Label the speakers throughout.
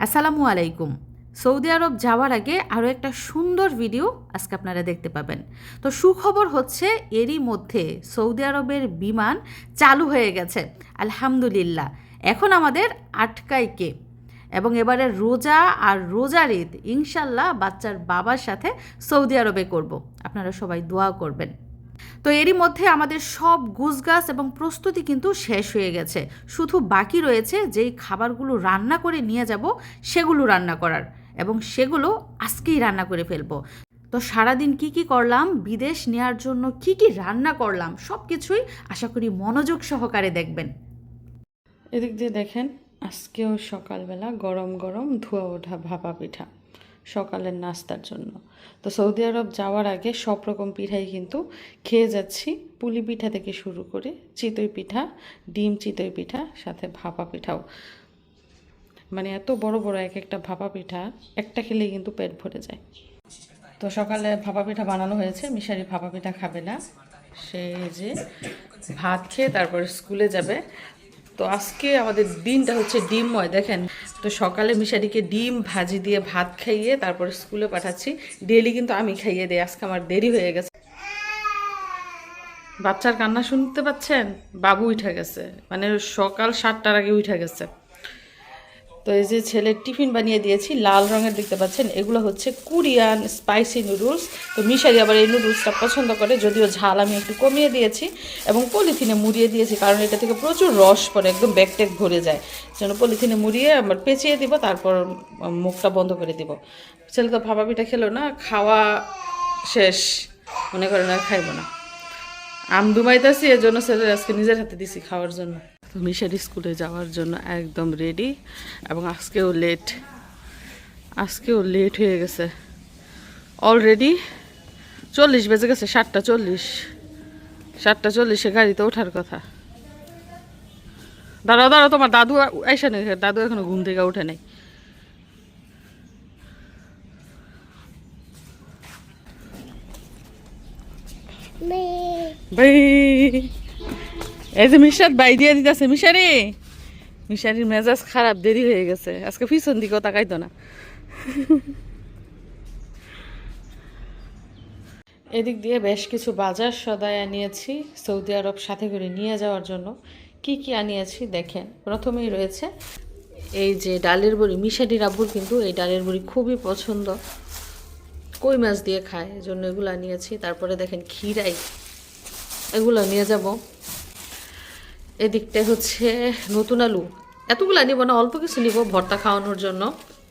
Speaker 1: আসসালামু আলাইকুম। সৌদি আরব যাওয়ার আগে আরও একটা সুন্দর ভিডিও আজকে আপনারা দেখতে পাবেন। তো সুখবর হচ্ছে এরই মধ্যে সৌদি আরবের বিমান চালু হয়ে গেছে, আলহামদুলিল্লাহ। এখন আমাদের আটকায় কে, এবং এবারে রোজা আর রোজার ঈদ ইনশাল্লাহ বাচ্চার বাবার সাথে সৌদি আরবে করব। আপনারা সবাই দোয়া করবেন। তো এরই মধ্যে আমাদের সব গুছগাছ এবং প্রস্তুতি কিন্তু শেষ হয়ে গেছে। শুধু বাকি রয়েছে যেই খাবারগুলো রান্না করে নিয়ে যাব সেগুলো রান্না করার, এবং সেগুলো আজকেই রান্না করে ফেলবো। তো সারাদিন কি কি করলাম, বিদেশ নেওয়ার জন্য কি কি রান্না করলাম, সব কিছুই আশা করি মনোযোগ সহকারে দেখবেন।
Speaker 2: এদিক দিয়ে দেখেন, আজকেও সকালবেলা গরম গরম ধোয়া ওঠা ভাপা পিঠা সকালের নাস্তার জন্য। তো সৌদি আরব যাওয়ার আগে সব রকম পিঠাই কিন্তু খেয়ে যাচ্ছি, পুলি পিঠা থেকে শুরু করে চিতই পিঠা, ডিম চিতই পিঠা, সাথে ভাপা পিঠাও। মানে এত বড় বড় এক একটা ভাপা পিঠা, একটা খেলেই কিন্তু পেট ভরে যায়। তো সকালে ভাপা পিঠা বানানো হয়েছে, মিশারি ভাপা পিঠা খাবে না, সে যে ভাত খেয়ে তারপরে স্কুলে যাবে। তো আজকে আমাদের দিনটা হচ্ছে ডিমময়, দেখেন। তো সকালে মিশারিকে ডিম ভাজি দিয়ে ভাত খাইয়ে তারপরে স্কুলে পাঠাচ্ছি। ডেলি কিন্তু আমি খাইয়ে দিই, আজকে আমার দেরি হয়ে গেছে। বাচ্চার কান্না শুনতে পাচ্ছেন? বাবু উঠে গেছে, মানে সকাল 7টার আগে উঠে গেছে। তো এই যে ছেলের টিফিন বানিয়ে দিয়েছি, লাল রঙের দেখতে পাচ্ছেন, এগুলো হচ্ছে কোরিয়ান স্পাইসি নুডলস। তো মিশারি আবার এই নুডলসটা পছন্দ করে, যদিও ঝাল আমি একটু কমিয়ে দিয়েছি এবং পলিথিনে মুড়িয়ে দিয়েছি, কারণ এটা থেকে প্রচুর রস পড়ে, একদম ব্যাগ ট্যাগ ভরে যায়। যেন পলিথিনে মুড়িয়ে আবার পেঁচিয়ে দিব, তারপর মুখটা বন্ধ করে দিব। ছেলে তো ভাপা পিঠা খেলো না, খাওয়া শেষ, মনে করেন আর খাইব না। আমি ডুবাইতেছি, এর জন্য ছেলে আজকে নিজের হাতে দিছি খাওয়ার জন্য। তো মিশারি স্কুলে যাওয়ার জন্য একদম রেডি, এবং আজকেও লেট হয়ে গেছে। অলরেডি 40 বেজে গেছে, 7:40 গাড়িতে ওঠার কথা। দাঁড়াও, তোমার দাদু আইসা নেই, দাদু এখনো ঘুম থেকে উঠে নেই। এই যে মিশাদ বাই দিয়ে দিতেছে। মিশারির মেজাজ খারাপ, দেরি হয়ে গেছে, আজকে পিছন দিকেও তাকাইতো না। এদিক দিয়ে বেশ কিছু বাজার সদাই আনিয়েছি সৌদি আরব সাথে করে নিয়ে যাওয়ার জন্য। কি কি আনিয়েছি দেখেন। প্রথমেই রয়েছে এই যে ডালের বড়ি। মিশারির আব্বুর কিন্তু এই ডালের বড়ি খুবই পছন্দ, কই মাছ দিয়ে খায়, এই জন্য এগুলো আনিয়েছি। তারপরে দেখেন খিরাই, এগুলো নিয়ে যাব। এদিকটা হচ্ছে নতুন আলু, এতগুলো নিব না, অল্প কিছু নিব ভর্তা খাওয়ানোর জন্য।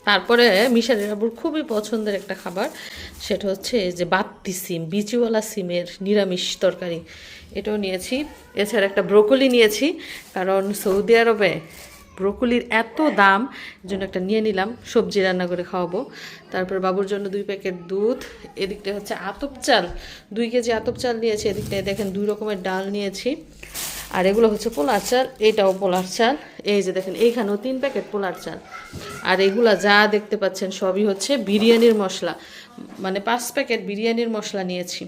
Speaker 2: তারপরে মিশারির আবুর খুবই পছন্দের একটা খাবার, সেটা হচ্ছে যে বাত্তি সিম, বিচিওয়ালা সিমের নিরামিষ তরকারি, এটাও নিয়েছি। এছাড়া একটা ব্রোকলি নিয়েছি, কারণ সৌদি আরবে ব্রোকলির এত দাম, জন্য একটা নিয়ে নিলাম, সবজি রান্না করে খাওয়াবো। তারপর বাবুর জন্য 2 প্যাকেট দুধ। এদিকটা হচ্ছে আতপ চাল, 2 কেজি আতপ চাল নিয়েছি। এদিকটায় দেখেন 2 রকমের ডাল নিয়েছি। আর এগুলো হচ্ছে পোলার চাল, এটাও পোলার চাল। এই যে দেখেন এইখানেও 3 প্যাকেট পোলার চাল। আর এগুলা যা দেখতে পাচ্ছেন সবই হচ্ছে বিরিয়ানির মশলা, মানে 5 প্যাকেট বিরিয়ানির মশলা নিয়েছি।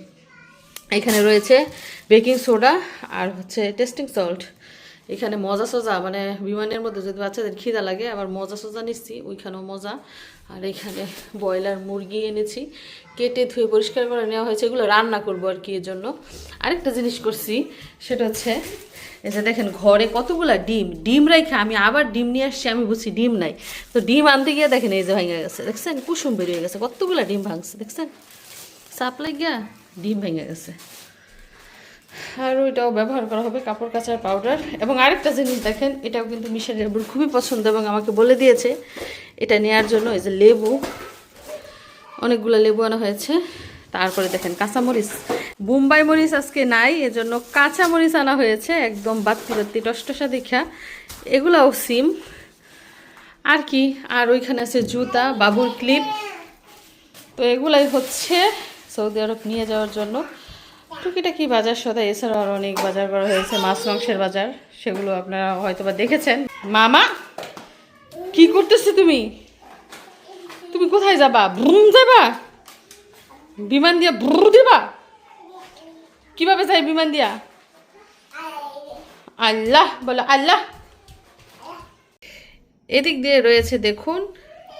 Speaker 2: এখানে রয়েছে বেকিং সোডা আর হচ্ছে টেস্টিং সল্ট। এখানে মজা সজা, মানে বিমানের মধ্যে যদি বাচ্চাদের খিদা লাগে, আবার মজা সজা নিচ্ছি, ওইখানেও মজা। আর এখানে ব্রয়লার মুরগি এনেছি, কেটে ধুয়ে পরিষ্কার করে নেওয়া হয়েছে, এগুলো রান্না করবো আর কি। এর জন্য আরেকটা জিনিস করছি, সেটা হচ্ছে এই যে দেখেন ঘরে কতগুলা ডিম রেখে আমি আবার ডিম নিয়ে আসছি, আমি বুঝছি ডিম নাই। তো ডিম আনতে গিয়ে দেখেন এই যে ভেঙে গেছে, দেখছেন কুসুম বেরিয়ে গেছে, কতগুলা ডিম ভাঙছে, দেখছেন সাপ লাগিয়া ডিম ভেঙে গেছে। আর ওইটাও ব্যবহার করা হবে কাপড় কাচার পাউডার। এবং আরেকটা জিনিস দেখেন, এটাও কিন্তু মিশারির আব্বুর খুবই পছন্দ এবং আমাকে বলে দিয়েছে এটা নেওয়ার জন্য। এই যে লেবু, অনেকগুলো লেবু আনা হয়েছে। তারপরে দেখেন কাঁচামরিচ, বোম্বাই মরিচ আজকে নাই, এজন্য কাঁচামরিচ আনা হয়েছে, একদম বাত্তি টসটসা দেখা। এগুলাও সিম আর কি। আর ওইখানে আছে জুতা, বাবুর ক্লিপ। তো এগুলাই হচ্ছে সৌদি আরব নিয়ে যাওয়ার জন্য টুকিটাকি বাজার সদাই। এছাড়াও আর অনেক বাজার করা হয়েছে, মাছ মাংসের বাজার, সেগুলো আপনারা হয়তো বা দেখেছেন। মামা কি করতেছে তুমি? তুমি কোথায় যাবা? ভ্রুম যাবা? বিমান দিয়া ভ্রু দিবা? কিভাবে যাই বিমান দিয়া? আল্লাহ বলো আল্লাহ। এদিক দিয়ে রয়েছে দেখুন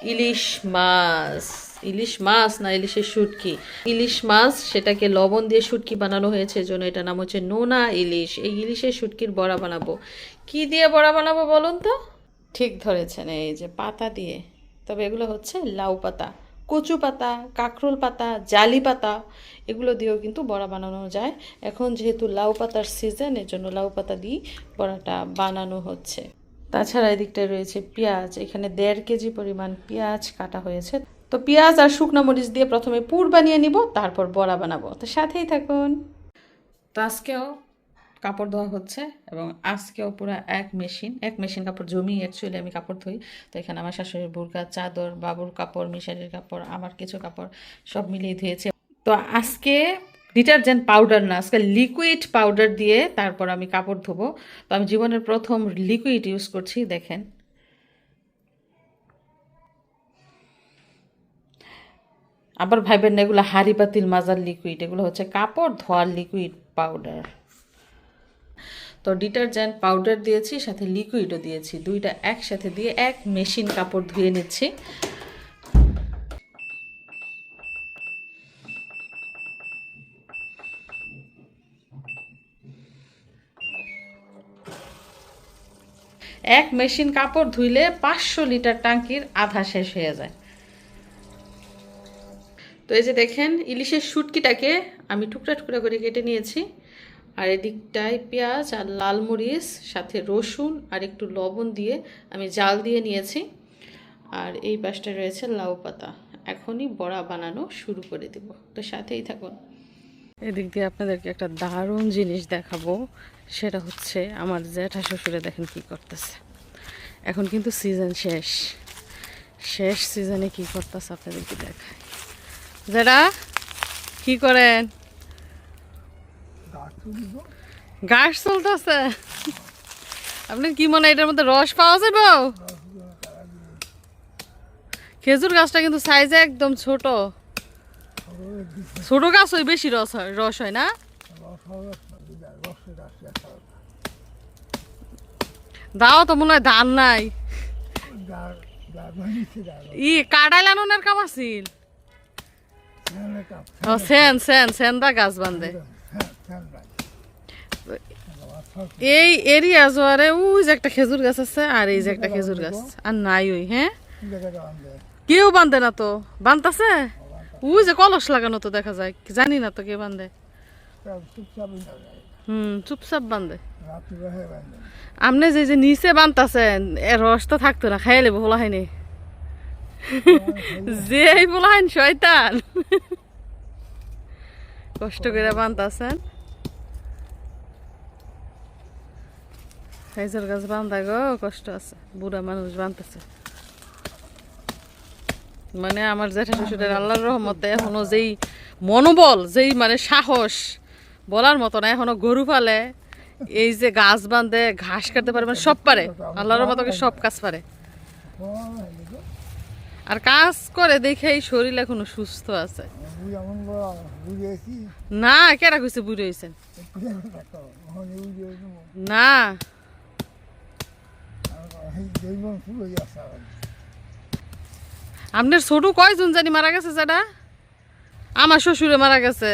Speaker 2: ইলিশ মাছ, ইলিশ মাছ না ইলিশের শুটকি, ইলিশ মাছ সেটাকে লবণ দিয়ে শুটকি বানানো হয়েছে, জন্য এটার নাম হচ্ছে নোনা ইলিশ। এই ইলিশের শুটকির বড়া বানাবো। কি দিয়ে বড়া বানাবো বলুন তো? ঠিক ধরেছেন, এই যে পাতা দিয়ে। তবে এগুলো হচ্ছে লাউ পাতা, কচু পাতা, কাঁকরোল পাতা, জালি পাতা, এগুলো দিয়েও কিন্তু বড়া বানানো যায়। এখন যেহেতু লাউ পাতার সিজন, এর জন্য লাউ পাতা দিয়ে বড়াটা বানানো হচ্ছে। তাছাড়া এদিকটায় রয়েছে পেঁয়াজ, এখানে 1.5 কেজি পরিমাণ পেঁয়াজ কাটা হয়েছে। তো পেঁয়াজ আর শুকনো মরিচ দিয়ে প্রথমে পুর বানিয়ে নিব, তারপর বড়া বানাবো। তো সাথেই থাকুন। তো আজকেও কাপড় ধোয়া হচ্ছে, এবং আজকেও পুরো এক মেশিন কাপড় জমিয়ে অ্যাকচুয়ালি আমি কাপড় ধুই। তো এখানে আমার শাশুড়ির বোরকা, চাদর, বাবুর কাপড়, মিশারির কাপড়, আমার কিছু কাপড় সব মিলিয়ে ধুয়েছে। তো আজকে ডিটারজেন্ট পাউডার না, আজকে লিকুইড পাউডার দিয়ে তারপর আমি কাপড় ধোবো। তো আমি জীবনের প্রথম লিকুইড ইউজ করছি, দেখেন। আবার ভাইবেন না এগুলো হাঁড়ি পাতিল মাজার লিকুইড, এগুলো হচ্ছে কাপড় ধোয়ার লিকুইড পাউডার। তো ডিটারজেন্ট পাউডার দিয়েছি, সাথে লিকুইডও দিয়েছি, দুইটা একসাথে দিয়ে এক মেশিন কাপড় ধুয়ে নিচ্ছি। এক মেশিন কাপড় ধুইলে 500 লিটার ট্যাঙ্কির আধা শেষ হয়ে যায়। তো এই যে দেখেন, ইলিশের শুটকিটাকে আমি টুকরা টুকরা করে কেটে নিয়েছি, আর এদিকটায় পেঁয়াজ আর লাল মরিচ সাথে রসুন আর একটু লবণ দিয়ে আমি জাল দিয়ে নিয়েছি। আর এই পাশটা রয়েছে লাউ পাতা। এখনই বড়া বানানো শুরু করে দেব, তো সাথেই থাকুন। এদিক দিয়ে আপনাদেরকে একটা দারুণ জিনিস দেখাবো, সেটা হচ্ছে আমার জ্যাঠা শ্বশুরে দেখেন কি করতেছে। এখন কিন্তু সিজন শেষ সিজনে কি করতেছে আপনাদেরকে দেখায়। যেটা কি করেন? গাছ চলতেছে। আপনার কি মনে হয় এটার মধ্যে রস পাওয়া যাবে? খেজুর গাছটা কিন্তু সাইজে একদম ছোট ছোট গাছ, হয় বেশি রস হয় না? দাও তো মনে হয় ধান নাই। কাটাইল আনুনের কাম আছিল। সেন্দা গাছ বান্ধে এই এরিয়া জোয়ারে। ওই যে একটা খেজুর গাছ আছে, আর এই যে একটা খেজুর গাছ, আর নাই ওই। হ্যাঁ, কেউ বান্ধে না তো, বান্ধতাছে ওই যে কলস লাগানো তো দেখা যায়, জানি না তো কে বান্ধে। চুপচাপ বান্ধে। আপনি যে যে নিচে বান্ধতাছেন, এর রস তো থাকতো না, খাইলে বলা হয়নি। যে বলা হয়নি শয়তান, কষ্ট করে বান্ধতাছেন। খেজুর গাছ বান্ধা গো কষ্ট আছে, বুড়া মানুষ বান্ধতেছে। মানে আমার জ্যাঠা শ্বশুরের আল্লাহর রহমতে এখনো যেই মনোবল, যেই মানে সাহস বলার মতো না। এখনো গরু পালে, এই যে গাছ বান্ধে, ঘাস কাটতে পারে, মানে সব পারে। আল্লাহর মতো সব কাজ পারে, আর কাজ করে দেখেই শরীর এখনো সুস্থ আছে। না, কেরা কইছে বুড়ি হয়েছেন? না, আপনার ছোট কয়জন জানি মারা গেছে? যেটা আমার শ্বশুরে মারা গেছে,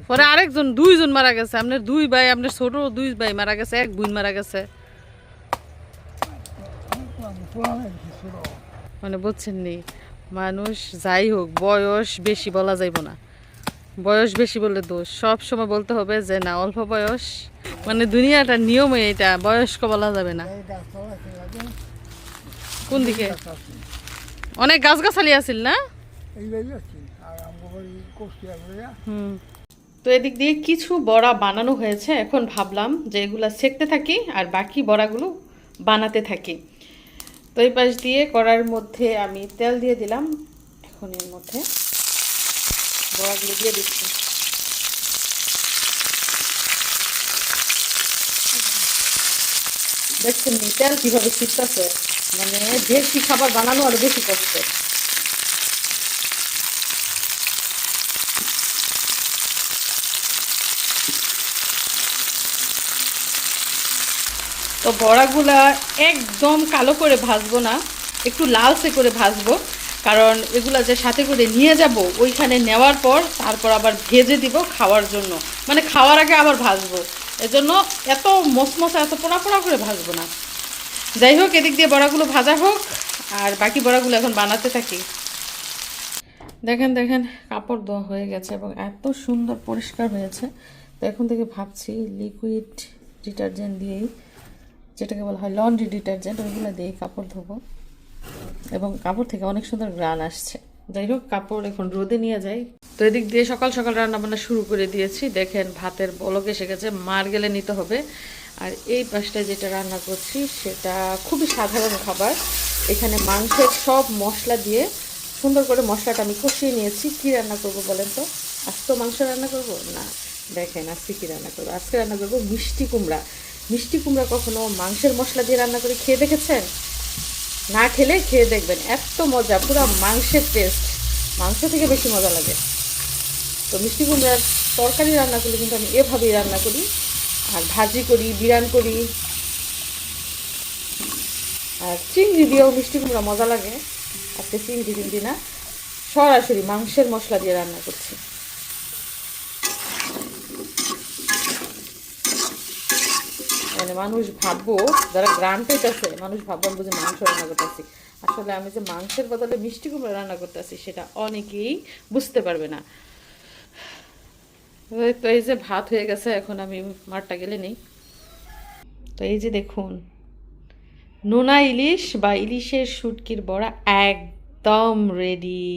Speaker 2: পরে আরেকজন, 2 জন মারা গেছে। আপনার 2 ভাই, আপনার ছোট 2 ভাই মারা গেছে, 1 বোন মারা গেছে। মানে বুঝছেন নি, মানুষ যাই হোক বয়স বেশি বলা যাইব না। বয়স বেশি বললে দোষ, সব সময় বলতে হবে যে না অল্প বয়স, মানে দুনিয়াটার নিয়মে এটা, বয়স্ক বলা যাবে না। কোন দিকে? অনেক গাছগাছালি আছিল না? তো এদিক দিয়ে কিছু বড়া বানানো হয়েছে। এখন ভাবলাম যে এগুলা সেকতে থাকি আর বাকি বড়াগুলো বানাতে থাকি। তো এই পাশ দিয়ে কড়ার মধ্যে আমি তেল দিয়ে দিলাম। এখন এর মধ্যে বড়াগুলো দিয়ে দিচ্ছি। দেখছেন তেল কিভাবে ছিটতেছে, মানে বেশি খাবার বানানো আরো বেশি কষ্ট। তো বড়াগুলা একদম কালো করে ভাজবো না, একটু লালচে করে ভাজবো, কারণ এগুলা যে সাথে করে নিয়ে যাব ওইখানে নেওয়ার পর তারপর আবার ভেজে দিব খাওয়ার জন্য, মানে খাওয়ার আগে আবার ভাজবো, এজন্য এত মশমশা এত পোড়া পোড়া করে ভাজবো না। যাই হোক, এদিক দিয়ে বড়াগুলো ভাজা হোক আর বাকি বড়াগুলো এখন বানাতে থাকি। দেখেন দেখেন কাপড় ধোয়া হয়ে গেছে এবং এত সুন্দর পরিষ্কার হয়েছে। তো এখন থেকে ভাবছি লিকুইড ডিটারজেন্ট দিয়েই, যেটাকে বলা হয় লন্ড্রি ডিটারজেন্ট, ওইগুলো দিয়েই কাপড় ধোবো এবং কাপড় থেকে অনেক সুন্দর গ্রান আসছে। যাই হোক, কাপড় এখন রোদে নিয়ে যাই। তো এদিক দিয়ে সকাল সকাল রান্না বান্না শুরু করে দিয়েছি। দেখেন ভাতের বলক এসে গেছে, মার গেলে নিতে হবে। আর এই পাশটায় যেটা রান্না করছি সেটা খুবই সাধারণ খাবার। এখানে মাংসের সব মশলা দিয়ে সুন্দর করে মশলাটা আমি কষিয়ে নিয়েছি। কি রান্না করব বলেন তো? আস্ত মাংস রান্না করব না, দেখেন আজকে কি রান্না করবো। আজকে রান্না করবো মিষ্টি কুমড়া। মিষ্টি কুমড়া কখনো মাংসের মশলা দিয়ে রান্না করে খেয়ে দেখেছেন? না খেলে খেয়ে দেখবেন, এত মজা, পুরো মাংসের টেস্ট, মাংস থেকে বেশি মজা লাগে। তো মিষ্টি কুমড়ার তরকারি রান্না করলে কিন্তু আমি এভাবেই রান্না করি, আর ভাজি করি, বিরান করি, আর চিংড়ি দিয়েও মিষ্টি কুমড়া মজা লাগে। আজকে চিংড়ি টিংড়ি না, সরাসরি মাংসের মশলা দিয়ে রান্না করছি। মানে মানুষ ভাববো, যারা গ্রাম পেতেছে মানুষ ভাববো আমি বুঝি মাংস রান্না করতেছি, আসলে আমি যে মাংসের বদলে মিষ্টি কুমড়া রান্না করতেছি সেটা অনেকেই বুঝতে পারবে না। তো এই যে ভাত হয়ে গেছে, এখন আমি মারটা গেলে নেই। তো এই যে দেখুন, নোনা ইলিশ বা ইলিশের শুটকির বড়া একদম রেডি।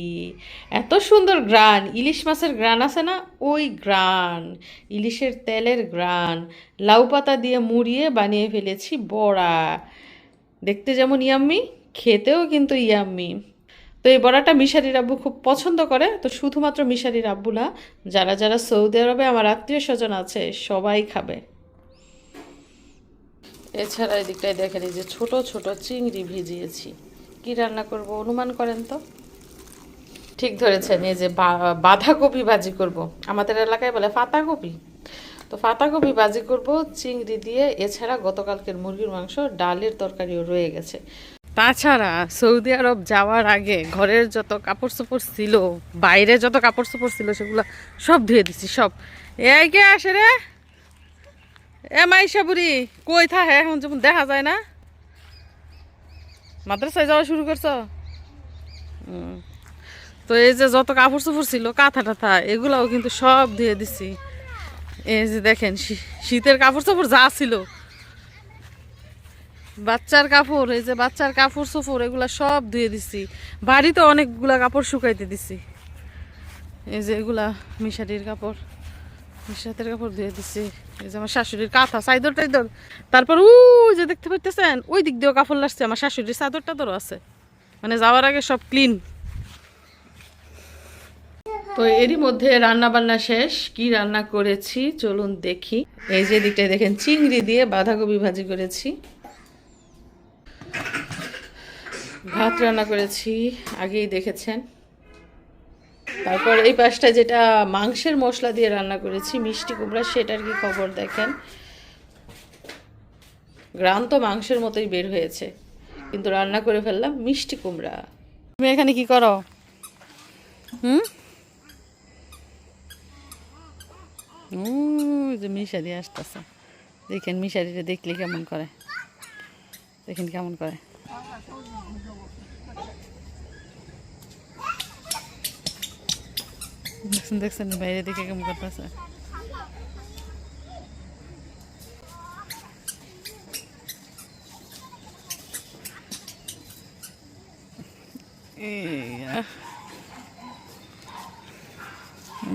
Speaker 2: এত সুন্দর গ্রান, ইলিশ মাছের গ্রান আছে না, ওই গ্রান, ইলিশের তেলের গ্রান, লাউ পাতা দিয়ে মুড়িয়ে বানিয়ে ফেলেছি বড়া। দেখতে যেমন ইয়াম্মি, খেতেও কিন্তু ইয়াম্মি। তো এই বড়াটা মিশারির আব্বু খুব পছন্দ করে। তো শুধুমাত্র মিশারির আব্বু না, যারা যারা সৌদি আরবে আমার আত্মীয় স্বজন আছে সবাই খাবে। এছাড়া এদিকটায় দেখেন এই যে ছোট ছোট চিংড়ি ভিজিয়েছি। কি রান্না করব অনুমান করেন তো? ঠিক ধরেছেন, এই যে বাঁধাকপি ভাজি করব। আমাদের এলাকায় বলে পাতাকপি। তো পাতাকপি ভাজি করব চিংড়ি দিয়ে। এছাড়া গতকালকের মুরগির মাংস, ডালের তরকারিও রয়ে গেছে। তাছাড়া সৌদি আরব যাওয়ার আগে ঘরের যত কাপড় চোপড় ছিল, বাইরে যত কাপড় চোপড় ছিল, সেগুলো সব ধুয়ে দিছি সব। এই কে আসে রে? এ মাইশা বুড়ি কই থাকে এখন, যেমন দেখা যায় না। মাদ্রাসায় যাওয়া শুরু করছো? তো এই যে যত কাপড় চোপড় ছিল, কাঁথা টাথা, এগুলাও কিন্তু সব ধুয়ে দিছি। এই যে দেখেন শীতের কাপড় চোপড় যা ছিল, বাচ্চার কাপড়, এই যে বাচ্চার কাপড় চোপড়, এগুলা সব ধুয়ে দিছি। বাড়িতে অনেকগুলা কাপড় শুকাইতে দিছি। এই যে এগুলা মিশারির কাপড়, মিশাতের কাপড় ধুয়ে দিছি। এই যে আমার শাশুড়ির কাঁথা, চাদর টাইদর। তারপর ওই যে দেখতে পাইতেছেন, ওই দিক দিয়েও কাপড় লাগছে। আমার শাশুড়ির চাদর টাদরও আছে, মানে যাওয়ার আগে সব ক্লিন। তো এরই মধ্যে রান্না বান্না শেষ। কি রান্না করেছি চলুন দেখি। এই যে দিকটায় দেখেন চিংড়ি দিয়ে বাঁধাকপি ভাজি করেছি, ভাত রান্না করেছি, আগেই দেখেছেন। তারপর এই পাশটা যেটা মাংসের মশলা দিয়ে রান্না করেছি মিষ্টি কুমড়া, সেটার কি খবর দেখেন। গ্রান তো মাংসের মতোই বের হয়েছে, কিন্তু রান্না করে ফেললাম মিষ্টি কুমড়া। তুমি এখানে কি করো? যে মিশারি আসতেছে, দেখেন মিশারিটা দেখলে কেমন করে, দেখেন কেমন করে। দেখছেন দেখছেন বাইরে দিকে কেমন করতেছে।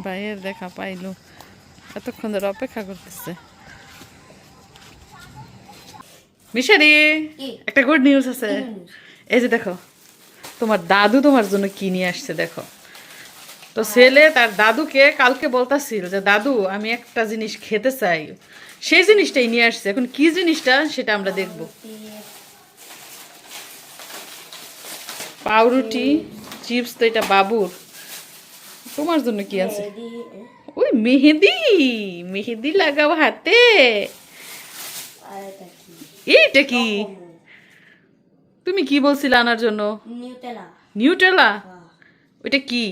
Speaker 2: ভাইয়ের দেখা পাইলো, এতক্ষণ ধরে অপেক্ষা করতেছে। মিশারি, একটা গুড নিউজ আছে। এই যে দেখো, তোমার দাদু তোমার জন্য কি নিয়ে আসছে দেখো। তো ছেলে তার দাদুকে কালকে বলতাছিল যে দাদু আমি একটা জিনিস খেতে চাই, সেই জিনিসটাই নিয়ে আসছে। এখন কি জিনিসটা সেটা আমরা দেখব। পাউরুটি, চিপস। তো এটা বাবুর, তোমার জন্য কি আছে? ওই মেহেদি, মেহেদি লাগাও হাতে। এইটা কি? তুমি কি বলছিলে আনার জন্য?
Speaker 3: নিউটেলা।
Speaker 2: নিউট্রেলা? ওইটা কি?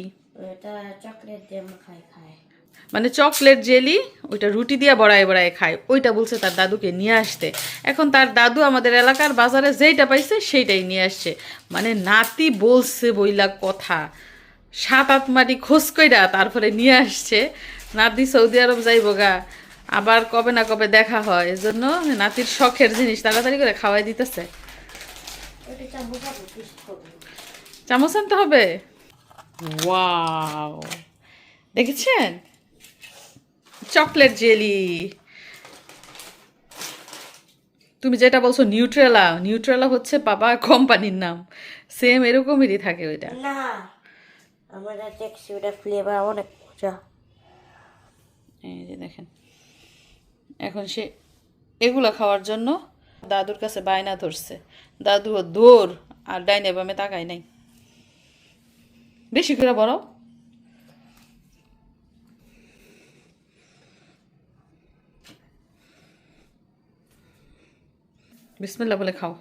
Speaker 3: এটা চকলেট দিয়ে খাই খায়।
Speaker 2: মানে চকলেট জেলি, ওইটা রুটি দিয়ে বড়ায় বড়ায় খায়। ওইটা বলছে তার দাদুকে নিয়ে আসতে। এখন তার দাদু আমাদের এলাকার বাজারে যেইটা পাইছে সেইটাই নিয়ে আসছে। মানে নাতি বলছে বইলা কথা, 7-8 মাটি খোঁজ কইরা তারপরে নিয়ে আসছে। নাতি সৌদি আরব যাইব গা, আবার কবে না কবে দেখা হয়, এজন্য নাতির শখের জিনিস তাড়াতাড়ি করে খাওয়াই দিতেছে।
Speaker 3: এটা চামচ খাবো, টেস্ট করবো।
Speaker 2: চামচ আনতে হবে। ওয়াও, দেখেছেন চকলেট জেলি। তুমি যেটা বলছো নিউট্রেলা, নিউট্রেলা হচ্ছে বাবা কোম্পানির নাম, সেম এরকমেরই থাকে ওইটা।
Speaker 3: না, আমরা দেখছি ওটা ফ্লেভার অনেক মজা।
Speaker 2: এই যে দেখেন, এখন সে এগুলা খাওয়ার জন্য দাদুর কাছে বায়না ধরছে। দাদুও দৌড়, আর ডাইনে বামে তাকায় নাই। বেশি করে বড়। বিসমিল্লাহ বলে খাও।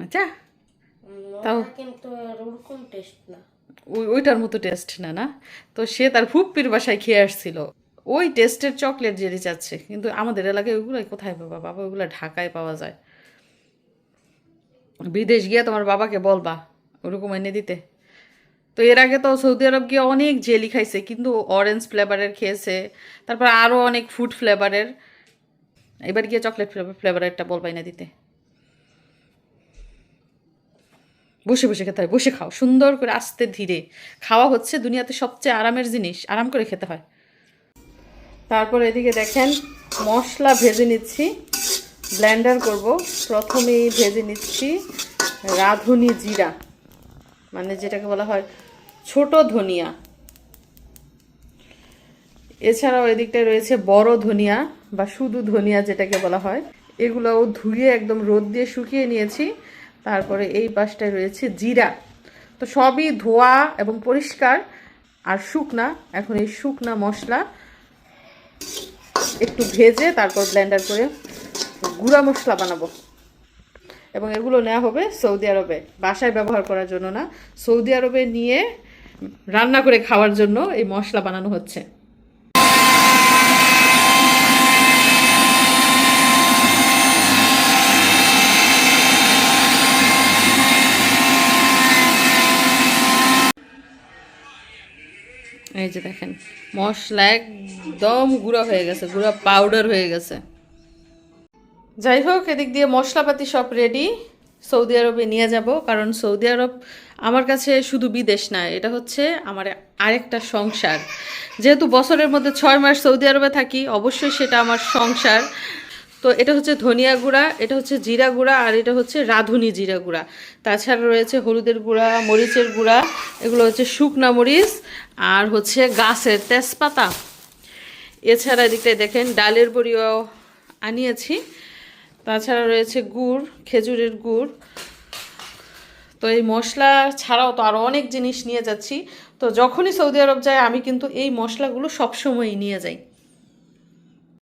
Speaker 2: আচ্ছা, তাও
Speaker 3: কিন্তু ওরকম টেস্ট না।
Speaker 2: ওইটার মতো টেস্ট না। না তো সে তার ফুপ্পির বাসায় খেয়ে আসছিল, ওই টেস্টের চকলেট জেলি চাচ্ছে। কিন্তু আমাদের এলাকায় ওইগুলো কোথায় পাবা বাবা? ওইগুলো ঢাকায় পাওয়া যায়। বিদেশ গিয়ে তোমার বাবাকে বলবা ওরকম এনে দিতে। তো এর আগে তো সৌদি আরব গিয়ে অনেক জেলি খাইছে, কিন্তু অরেঞ্জ ফ্লেভারের খেয়েছে, তারপর আরও অনেক ফুড ফ্লেভারের। এবার গিয়ে চকলেট ফ্লেভারেরটা বলবা এনে দিতে। বসে বসে খেতে হয়, বসে খাও সুন্দর করে, আস্তে ধীরে খাওয়া হচ্ছে দুনিয়াতে সবচেয়ে আরামের জিনিস, আরাম করে খেতে হয়। তারপর এদিকে দেখেন মশলা ভেজে নিচ্ছি, ব্লেন্ডার করব। প্রথমেই ভেজে নিচ্ছি রাঁধুনি জিরা, মানে যেটাকে বলা হয় ছোট ধনিয়া। এছাড়াও এদিকটায় রয়েছে বড় ধনিয়া বা শুধু ধনিয়া যেটাকে বলা হয়। এগুলোও ধুয়ে একদম রোদ দিয়ে শুকিয়ে নিয়েছি। তারপরে এই পাশটায় রয়েছে জিরা। তো সবই ধোয়া এবং পরিষ্কার আর শুকনা। এখন এই শুকনা মশলা একটু ভেজে তারপর ব্লেন্ডার করে গুঁড়া মশলা বানাবো। এবং এগুলো নেওয়া হবে সৌদি আরবে, বাসায় ব্যবহার করার জন্য না, সৌদি আরবে নিয়ে রান্না করে খাওয়ার জন্য এই মশলা বানানো হচ্ছে। এই যে দেখেন মশলা একদম গুঁড়া হয়ে গেছে, গুঁড়া পাউডার হয়ে গেছে। যাই হোক, এদিক দিয়ে মশলাপাতি সব রেডি, সৌদি আরবে নিয়ে যাব। কারণ সৌদি আরব আমার কাছে শুধু বিদেশ না, এটা হচ্ছে আমার আরেকটা সংসার। যেহেতু বছরের মধ্যে 6 মাস সৌদি আরবে থাকি, অবশ্যই সেটা আমার সংসার। তো এটা হচ্ছে ধনিয়া গুঁড়া, এটা হচ্ছে জিরা গুঁড়া, আর এটা হচ্ছে রাঁধুনি জিরা গুঁড়া। তাছাড়া রয়েছে হলুদের গুঁড়া, মরিচের গুঁড়া, এগুলো হচ্ছে শুকনা মরিচ, আর হচ্ছে গাছের তেজপাতা। এছাড়া এদিকটায় দেখেন ডালের বড়িও আনিয়েছি। তাছাড়া রয়েছে গুড়, খেজুরের গুড়। তো এই মশলা ছাড়াও তো আরও অনেক জিনিস নিয়ে যাচ্ছি। তো যখনই সৌদি আরব যাই আমি কিন্তু এই মশলাগুলো সবসময়ই নিয়ে যাই।